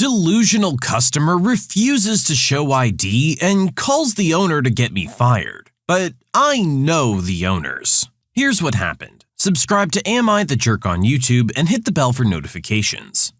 Delusional customer refuses to show ID and calls the owner to get me fired. But I know the owners. Here's what happened. Subscribe to AmITheA on YouTube and hit the bell for notifications.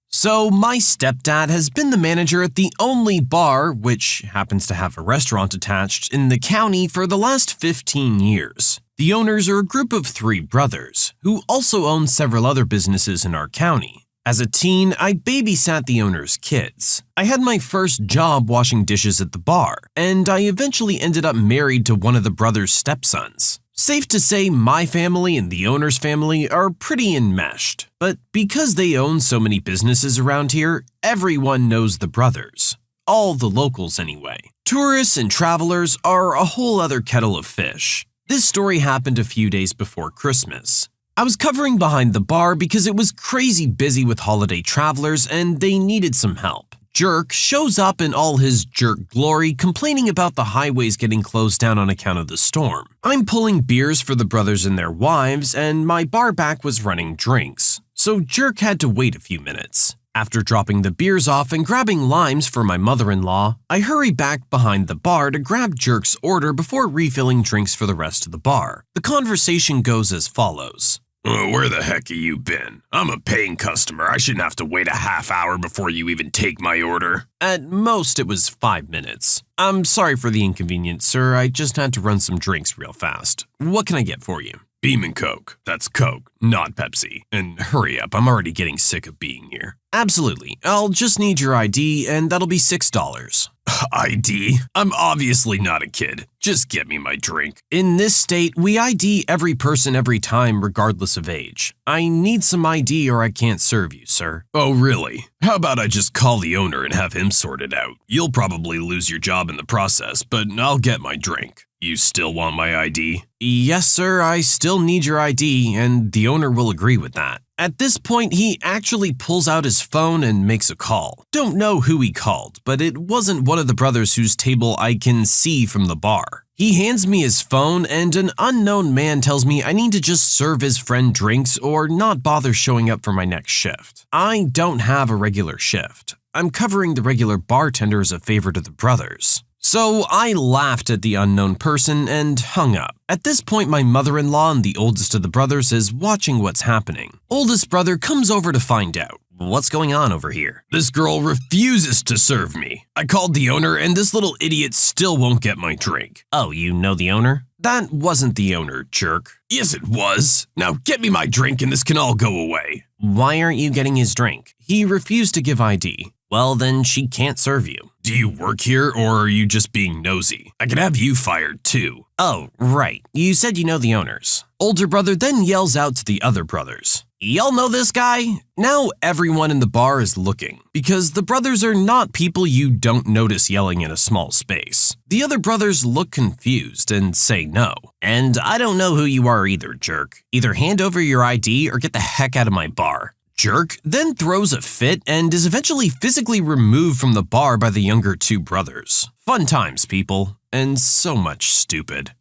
So my stepdad has been the manager at the only bar, which happens to have a restaurant attached, in the county for the last 15 years. The owners are a group of 3 brothers, who also own several other businesses in our county. As a teen, I babysat the owner's kids. I had my first job washing dishes at the bar, and I eventually ended up married to one of the brothers' stepsons. Safe to say my family and the owner's family are pretty enmeshed, but because they own so many businesses around here, everyone knows the brothers. All the locals anyway. Tourists and travelers are a whole other kettle of fish. This story happened a few days before Christmas. I was covering behind the bar because it was crazy busy with holiday travelers and they needed some help. Jerk shows up in all his jerk glory, complaining about the highways getting closed down on account of the storm. I'm pulling beers for the brothers and their wives, and my bar back was running drinks, so Jerk had to wait a few minutes. After dropping the beers off and grabbing limes for my mother-in-law, I hurry back behind the bar to grab Jerk's order before refilling drinks for the rest of the bar. The conversation goes as follows. Where the heck have you been? I'm a paying customer. I shouldn't have to wait a half hour before you even take my order. At most, it was 5 minutes. I'm sorry for the inconvenience, sir. I just had to run some drinks real fast. What can I get for you? Beam and Coke. That's Coke, not Pepsi. And hurry up, I'm already getting sick of being here. Absolutely. I'll just need your ID, and that'll be $6. ID? I'm obviously not a kid. Just get me my drink. In this state, we ID every person every time, regardless of age. I need some ID or I can't serve you, sir. Oh, really? How about I just call the owner and have him sort it out? You'll probably lose your job in the process, but I'll get my drink. You still want my ID? Yes, sir, I still need your ID, and the owner will agree with that. At this point, he actually pulls out his phone and makes a call. Don't know who he called, but it wasn't one of the brothers whose table I can see from the bar. He hands me his phone, and an unknown man tells me I need to just serve his friend drinks or not bother showing up for my next shift. I don't have a regular shift. I'm covering the regular bartender as a favor to the brothers. So I laughed at the unknown person and hung up. At this point, my mother-in-law and the oldest of the brothers is watching what's happening. Oldest brother comes over to find out. What's going on over here? This girl refuses to serve me. I called the owner and this little idiot still won't get my drink. Oh, you know the owner? That wasn't the owner, jerk. Yes, it was. Now get me my drink and this can all go away. Why aren't you getting his drink? He refused to give ID. Well, then she can't serve you. Do you work here or are you just being nosy? I could have you fired too. Oh, right. You said you know the owners. Older brother then yells out to the other brothers. Y'all know this guy? Now everyone in the bar is looking, because the brothers are not people you don't notice yelling in a small space. The other brothers look confused and say no. And I don't know who you are either, jerk. Either hand over your ID or get the heck out of my bar. Jerk then throws a fit and is eventually physically removed from the bar by the younger 2 brothers. Fun times, people, and so much stupid.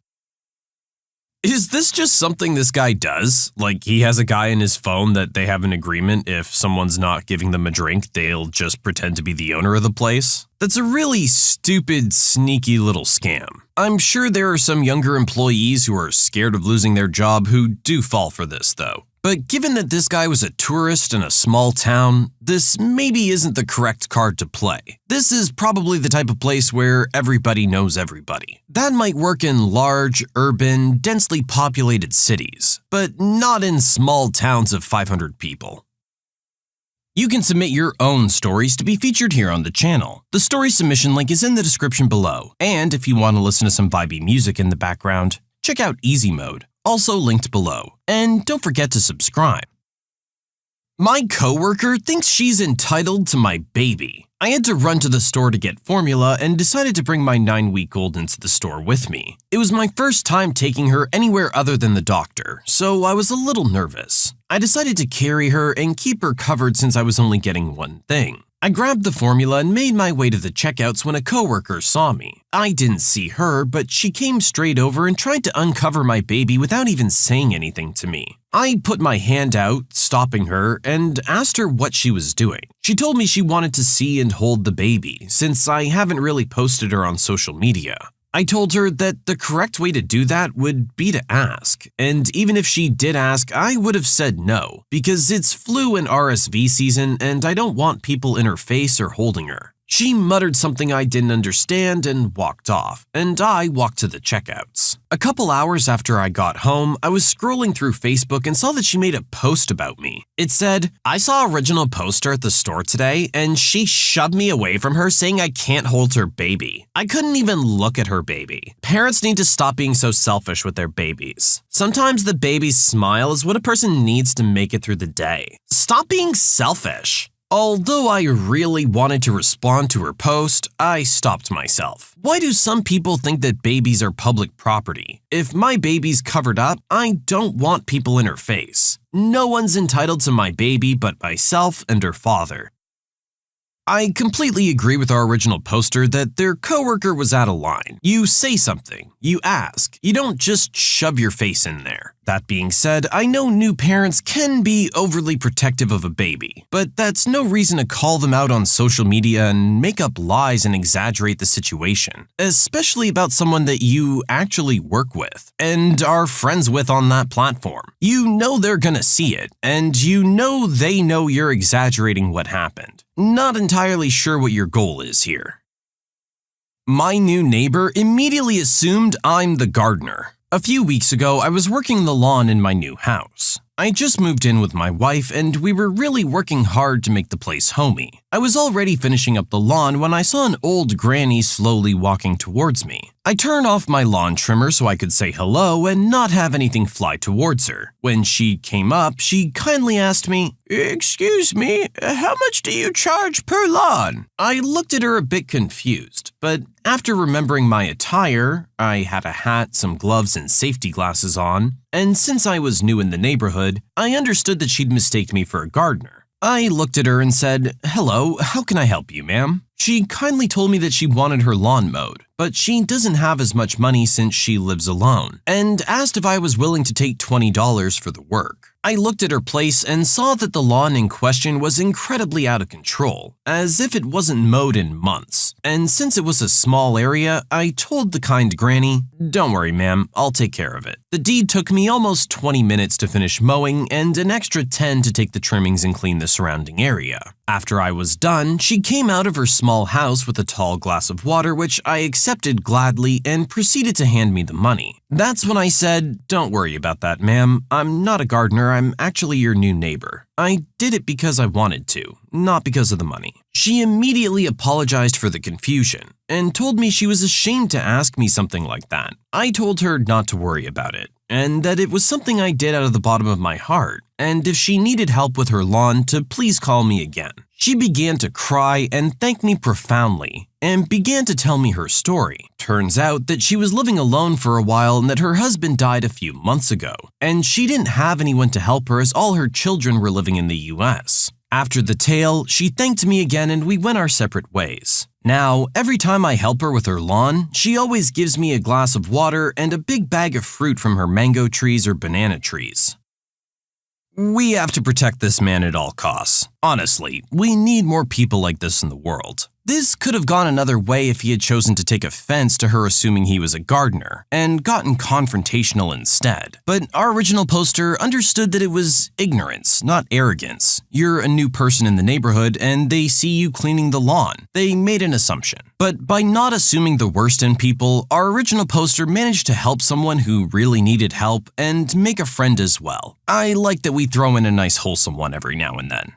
Is this just something this guy does? Like he has a guy in his phone that they have an agreement if someone's not giving them a drink, they'll just pretend to be the owner of the place? That's a really stupid, sneaky little scam. I'm sure there are some younger employees who are scared of losing their job who do fall for this, though. But given that this guy was a tourist in a small town, this maybe isn't the correct card to play. This is probably the type of place where everybody knows everybody. That might work in large, urban, densely populated cities, but not in small towns of 500 people. You can submit your own stories to be featured here on the channel. The story submission link is in the description below, and if you want to listen to some vibey music in the background, check out easymode. Also linked below. And don't forget to subscribe. My coworker thinks she's entitled to my baby. I had to run to the store to get formula and decided to bring my 9-week-old into the store with me. It was my first time taking her anywhere other than the doctor, so I was a little nervous. I decided to carry her and keep her covered since I was only getting one thing. I grabbed the formula and made my way to the checkouts when a coworker saw me. I didn't see her, but she came straight over and tried to uncover my baby without even saying anything to me. I put my hand out, stopping her, and asked her what she was doing. She told me she wanted to see and hold the baby, since I haven't really posted her on social media. I told her that the correct way to do that would be to ask, and even if she did ask, I would have said no, because it's flu and RSV season and I don't want people in her face or holding her. She muttered something I didn't understand and walked off, and I walked to the checkouts. A couple hours after I got home, I was scrolling through Facebook and saw that she made a post about me. It said, "I saw Original poster at the store today, and she shoved me away from her saying I can't hold her baby. I couldn't even look at her baby. Parents need to stop being so selfish with their babies. Sometimes the baby's smile is what a person needs to make it through the day. Stop being selfish." Although I really wanted to respond to her post, I stopped myself. Why do some people think that babies are public property? If my baby's covered up, I don't want people in her face. No one's entitled to my baby but myself and her father. I completely agree with our original poster that their coworker was out of line. You say something, you ask, you don't just shove your face in there. That being said, I know new parents can be overly protective of a baby, but that's no reason to call them out on social media and make up lies and exaggerate the situation, especially about someone that you actually work with and are friends with on that platform. You know they're gonna see it, and you know they know you're exaggerating what happened. Not entirely sure what your goal is here. My new neighbor immediately assumed I'm the gardener. A few weeks ago, I was working the lawn in my new house. I just moved in with my wife and we were really working hard to make the place homey. I was already finishing up the lawn when I saw an old granny slowly walking towards me. I turned off my lawn trimmer so I could say hello and not have anything fly towards her. When she came up, she kindly asked me, "Excuse me, how much do you charge per lawn?" I looked at her a bit confused, but after remembering my attire, I had a hat, some gloves, and safety glasses on, and since I was new in the neighborhood, I understood that she'd mistaked me for a gardener. I looked at her and said, "Hello, how can I help you, ma'am?" She kindly told me that she wanted her lawn mowed, but she doesn't have as much money since she lives alone, and asked if I was willing to take $20 for the work. I looked at her place and saw that the lawn in question was incredibly out of control, as if it wasn't mowed in months. And since it was a small area, I told the kind granny, "Don't worry, ma'am, I'll take care of it." The deed took me almost 20 minutes to finish mowing and an extra 10 to take the trimmings and clean the surrounding area. After I was done, she came out of her small house with a tall glass of water, which I accepted gladly and proceeded to hand me the money. That's when I said, "Don't worry about that, ma'am. I'm not a gardener, I'm actually your new neighbor. I did it because I wanted to, not because of the money." She immediately apologized for the confusion and told me she was ashamed to ask me something like that. I told her not to worry about it, and that it was something I did out of the bottom of my heart, and if she needed help with her lawn to please call me again. She began to cry and thank me profoundly, and began to tell me her story. Turns out that she was living alone for a while and that her husband died a few months ago, and she didn't have anyone to help her as all her children were living in the US. After the tale, she thanked me again and we went our separate ways. Now, every time I help her with her lawn, she always gives me a glass of water and a big bag of fruit from her mango trees or banana trees. We have to protect this man at all costs. Honestly, we need more people like this in the world. This could have gone another way if he had chosen to take offense to her assuming he was a gardener and gotten confrontational instead. But our original poster understood that it was ignorance, not arrogance. You're a new person in the neighborhood and they see you cleaning the lawn. They made an assumption. But by not assuming the worst in people, our original poster managed to help someone who really needed help and make a friend as well. I like that we throw in a nice wholesome one every now and then.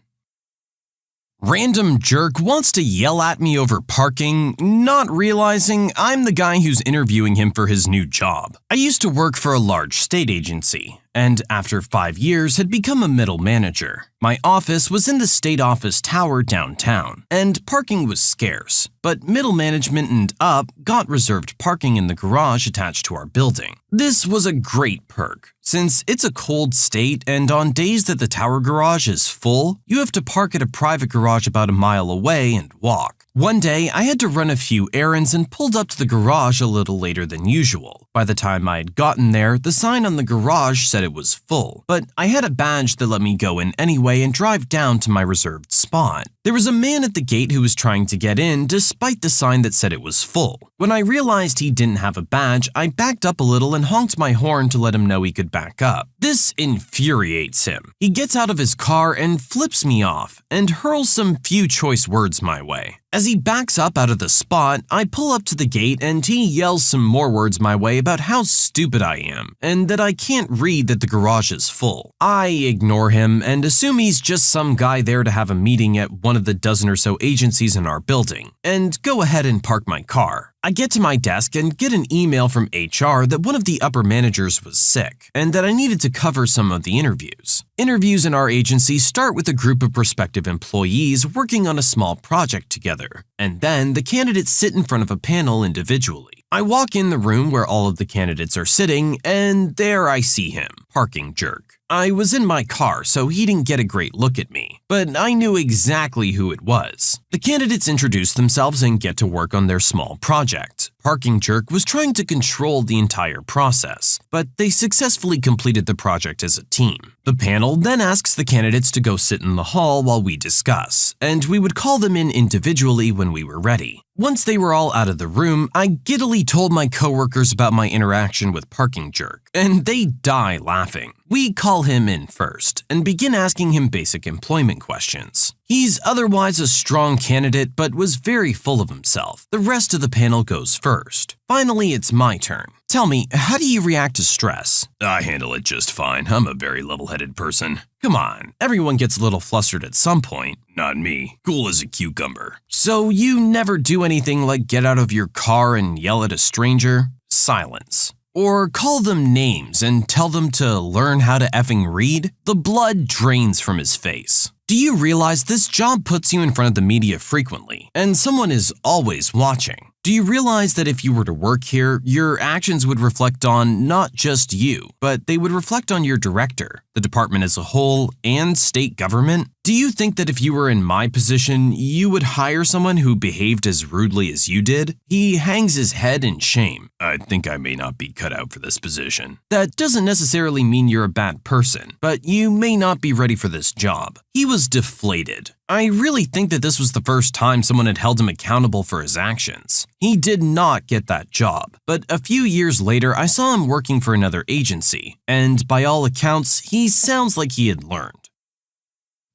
Random jerk wants to yell at me over parking, not realizing I'm the guy who's interviewing him for his new job. I used to work for a large state agency, and after 5 years had become a middle manager. My office was in the state office tower downtown, and parking was scarce, but middle management and up got reserved parking in the garage attached to our building. This was a great perk, Since it's a cold state and on days that the tower garage is full, you have to park at a private garage about a mile away and walk. One day, I had to run a few errands and pulled up to the garage a little later than usual. By the time I had gotten there, the sign on the garage said it was full, but I had a badge that let me go in anyway and drive down to my reserved spot. There was a man at the gate who was trying to get in despite the sign that said it was full. When I realized he didn't have a badge, I backed up a little and honked my horn to let him know he could back up. This infuriates him. He gets out of his car and flips me off and hurls some few choice words my way. As he backs up out of the spot, I pull up to the gate and he yells some more words my way about how stupid I am and that I can't read that the garage is full. I ignore him and assume he's just some guy there to have a meeting at one of the dozen or so agencies in our building, and go ahead and park my car. I get to my desk and get an email from HR that one of the upper managers was sick and that I needed to cover some of the interviews. Interviews in our agency start with a group of prospective employees working on a small project together, and then the candidates sit in front of a panel individually. I walk in the room where all of the candidates are sitting, and there I see him, parking jerk. I was in my car, so he didn't get a great look at me, but I knew exactly who it was. The candidates introduce themselves and get to work on their small project. Parking Jerk was trying to control the entire process, but they successfully completed the project as a team. The panel then asks the candidates to go sit in the hall while we discuss, and we would call them in individually when we were ready. Once they were all out of the room, I giddily told my coworkers about my interaction with Parking Jerk, and they die laughing. We call him in first and begin asking him basic employment questions. He's otherwise a strong candidate but was very full of himself. The rest of the panel goes first. Finally, it's my turn. Tell me, how do you react to stress? I handle it just fine. I'm a very level-headed person. Come on, everyone gets a little flustered at some point. Not me. Cool as a cucumber. So you never do anything like get out of your car and yell at a stranger? Silence. Or call them names and tell them to learn how to effing read? The blood drains from his face. Do you realize this job puts you in front of the media frequently, and someone is always watching? Do you realize that if you were to work here, your actions would reflect on not just you, but they would reflect on your director, the department as a whole, and state government? Do you think that if you were in my position, you would hire someone who behaved as rudely as you did? He hangs his head in shame. I think I may not be cut out for this position. That doesn't necessarily mean you're a bad person, but you may not be ready for this job. He was deflated. I really think that this was the first time someone had held him accountable for his actions. He did not get that job, but a few years later I saw him working for another agency, and by all accounts, he sounds like he had learned.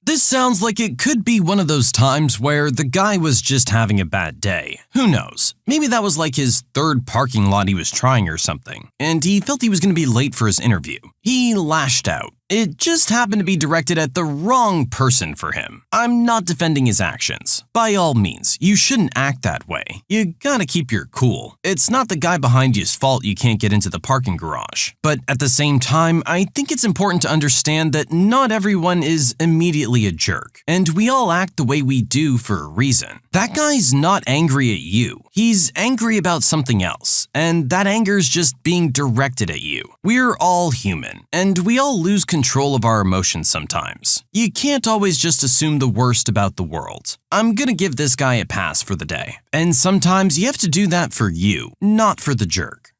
This sounds like it could be one of those times where the guy was just having a bad day. Who knows? Maybe that was like his third parking lot he was trying or something, and he felt he was going to be late for his interview. He lashed out. It just happened to be directed at the wrong person for him. I'm not defending his actions. By all means, you shouldn't act that way. You gotta keep your cool. It's not the guy behind you's fault you can't get into the parking garage. But at the same time, I think it's important to understand that not everyone is immediately a jerk, and we all act the way we do for a reason. That guy's not angry at you. He's angry about something else, and that anger's just being directed at you. We're all human, and we all lose control of our emotions sometimes. You can't always just assume the worst about the world. I'm gonna give this guy a pass for the day. And sometimes you have to do that for you, not for the jerk.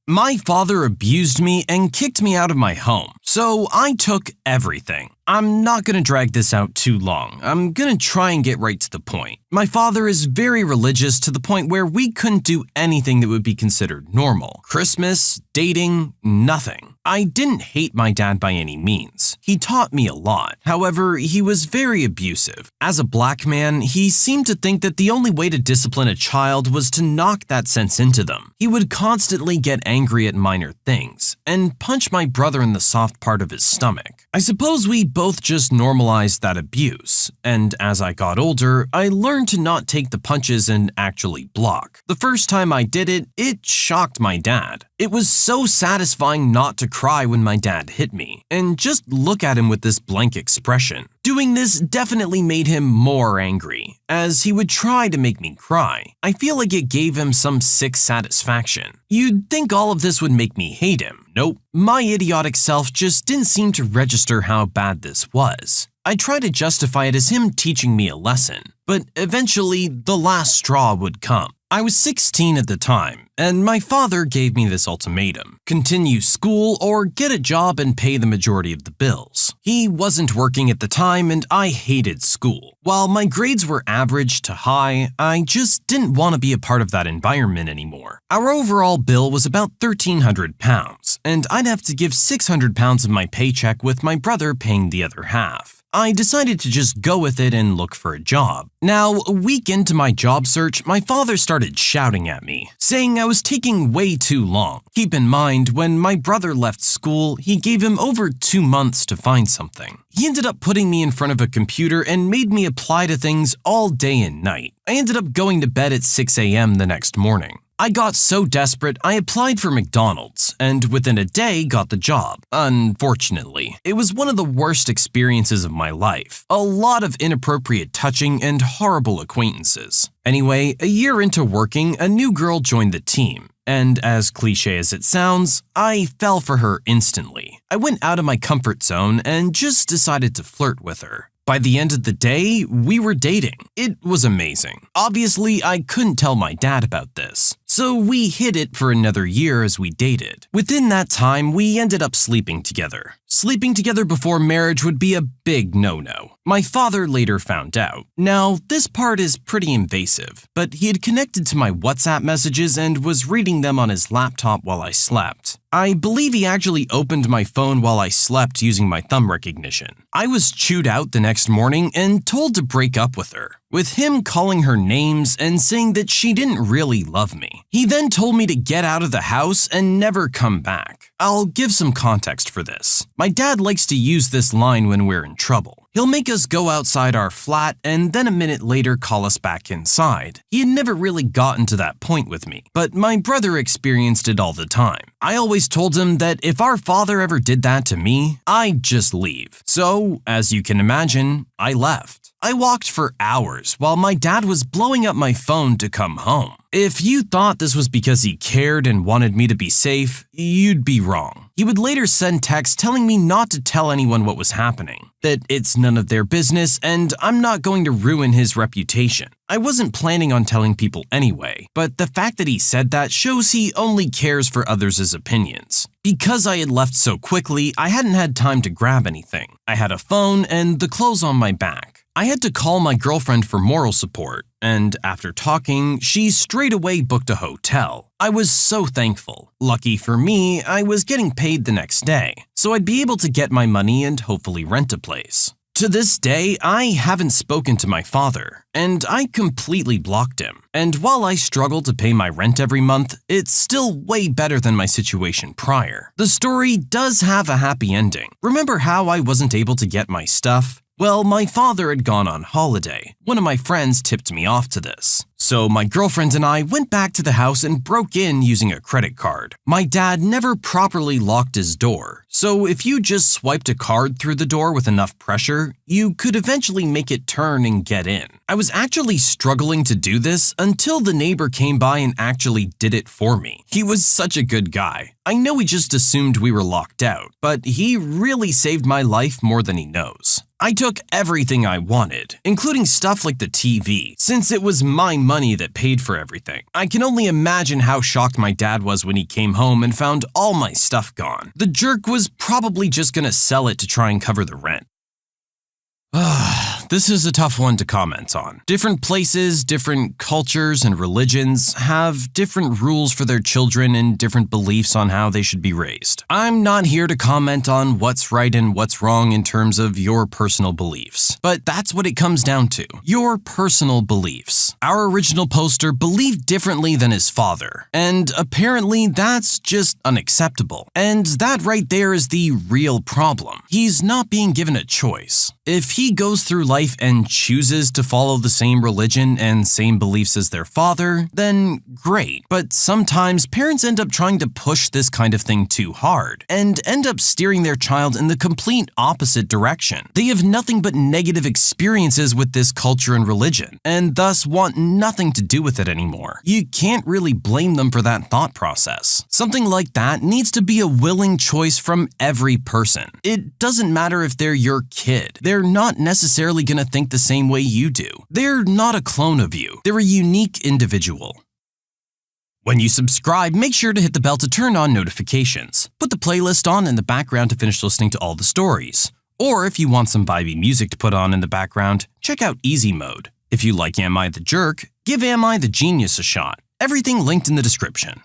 My father abused me and kicked me out of my home, so I took everything. I'm not gonna drag this out too long. I'm gonna try and get right to the point. My father is very religious to the point where we couldn't do anything that would be considered normal. Christmas, dating, nothing. I didn't hate my dad by any means. He taught me a lot. However, he was very abusive. As a black man, he seemed to think that the only way to discipline a child was to knock that sense into them. He would constantly get angry at minor things and punch my brother in the soft part of his stomach. I suppose we both just normalized that abuse, and as I got older, I learned to not take the punches and actually block. The first time I did it, it shocked my dad. It was so satisfying not to cry when my dad hit me, and just look at him with this blank expression. Doing this definitely made him more angry, as he would try to make me cry. I feel like it gave him some sick satisfaction. You'd think all of this would make me hate him. Nope. My idiotic self just didn't seem to register how bad this was. I tried to justify it as him teaching me a lesson, but eventually the last straw would come. I was 16 at the time, and my father gave me this ultimatum: continue school or get a job and pay the majority of the bills. He wasn't working at the time, and I hated school. While my grades were average to high, I just didn't want to be a part of that environment anymore. Our overall bill was about £1,300, and I'd have to give £600 of my paycheck with my brother paying the other half. I decided to just go with it and look for a job. Now, a week into my job search, my father started shouting at me, saying I was taking way too long. Keep in mind, when my brother left school, he gave him over 2 months to find something. He ended up putting me in front of a computer and made me apply to things all day and night. I ended up going to bed at 6 a.m. the next morning. I got so desperate, I applied for McDonald's, and within a day got the job. Unfortunately, it was one of the worst experiences of my life. A lot of inappropriate touching and horrible acquaintances. Anyway, a year into working, a new girl joined the team. And as cliche as it sounds, I fell for her instantly. I went out of my comfort zone and just decided to flirt with her. By the end of the day, we were dating. It was amazing. Obviously, I couldn't tell my dad about this, so we hid it for another year as we dated. Within that time, we ended up sleeping together. Sleeping together before marriage would be a big no-no. My father later found out. Now, this part is pretty invasive, but he had connected to my WhatsApp messages and was reading them on his laptop while I slept. I believe he actually opened my phone while I slept using my thumb recognition. I was chewed out the next morning and told to break up with her, with him calling her names and saying that she didn't really love me. He then told me to get out of the house and never come back. I'll give some context for this. My dad likes to use this line when we're in trouble. He'll make us go outside our flat and then a minute later call us back inside. He had never really gotten to that point with me, but my brother experienced it all the time. I always told him that if our father ever did that to me, I'd just leave. So, as you can imagine, I left. I walked for hours while my dad was blowing up my phone to come home. If you thought this was because he cared and wanted me to be safe, you'd be wrong. He would later send texts telling me not to tell anyone what was happening, that it's none of their business and I'm not going to ruin his reputation. I wasn't planning on telling people anyway, but the fact that he said that shows he only cares for others' opinions. Because I had left so quickly, I hadn't had time to grab anything. I had a phone and the clothes on my back. I had to call my girlfriend for moral support, and after talking, she straight away booked a hotel. I was so thankful. Lucky for me, I was getting paid the next day, so I'd be able to get my money and hopefully rent a place. To this day, I haven't spoken to my father, and I completely blocked him. And while I struggle to pay my rent every month, it's still way better than my situation prior. The story does have a happy ending. Remember how I wasn't able to get my stuff? Well, my father had gone on holiday. One of my friends tipped me off to this. So my girlfriend and I went back to the house and broke in using a credit card. My dad never properly locked his door, so if you just swiped a card through the door with enough pressure, you could eventually make it turn and get in. I was actually struggling to do this until the neighbor came by and actually did it for me. He was such a good guy. I know he just assumed we were locked out, but he really saved my life more than he knows. I took everything I wanted, including stuff like the TV, since it was my money that paid for everything. I can only imagine how shocked my dad was when he came home and found all my stuff gone. The jerk was probably just gonna sell it to try and cover the rent. This is a tough one to comment on. Different places, different cultures and religions have different rules for their children and different beliefs on how they should be raised. I'm not here to comment on what's right and what's wrong in terms of your personal beliefs, but that's what it comes down to. Your personal beliefs. Our original poster believed differently than his father, and apparently that's just unacceptable. And that right there is the real problem. He's not being given a choice. If he goes through life life and chooses to follow the same religion and same beliefs as their father, then great. But sometimes parents end up trying to push this kind of thing too hard and end up steering their child in the complete opposite direction. They have nothing but negative experiences with this culture and religion, and thus want nothing to do with it anymore. You can't really blame them for that thought process. Something like that needs to be a willing choice from every person. It doesn't matter if they're your kid. They're not necessarily going to think the same way you do. They're not a clone of you. They're a unique individual. When you subscribe, make sure to hit the bell to turn on notifications. Put the playlist on in the background to finish listening to all the stories. Or if you want some vibey music to put on in the background, check out easymode. If you like Am I the Jerk, give Am I the Genius a shot. Everything linked in the description.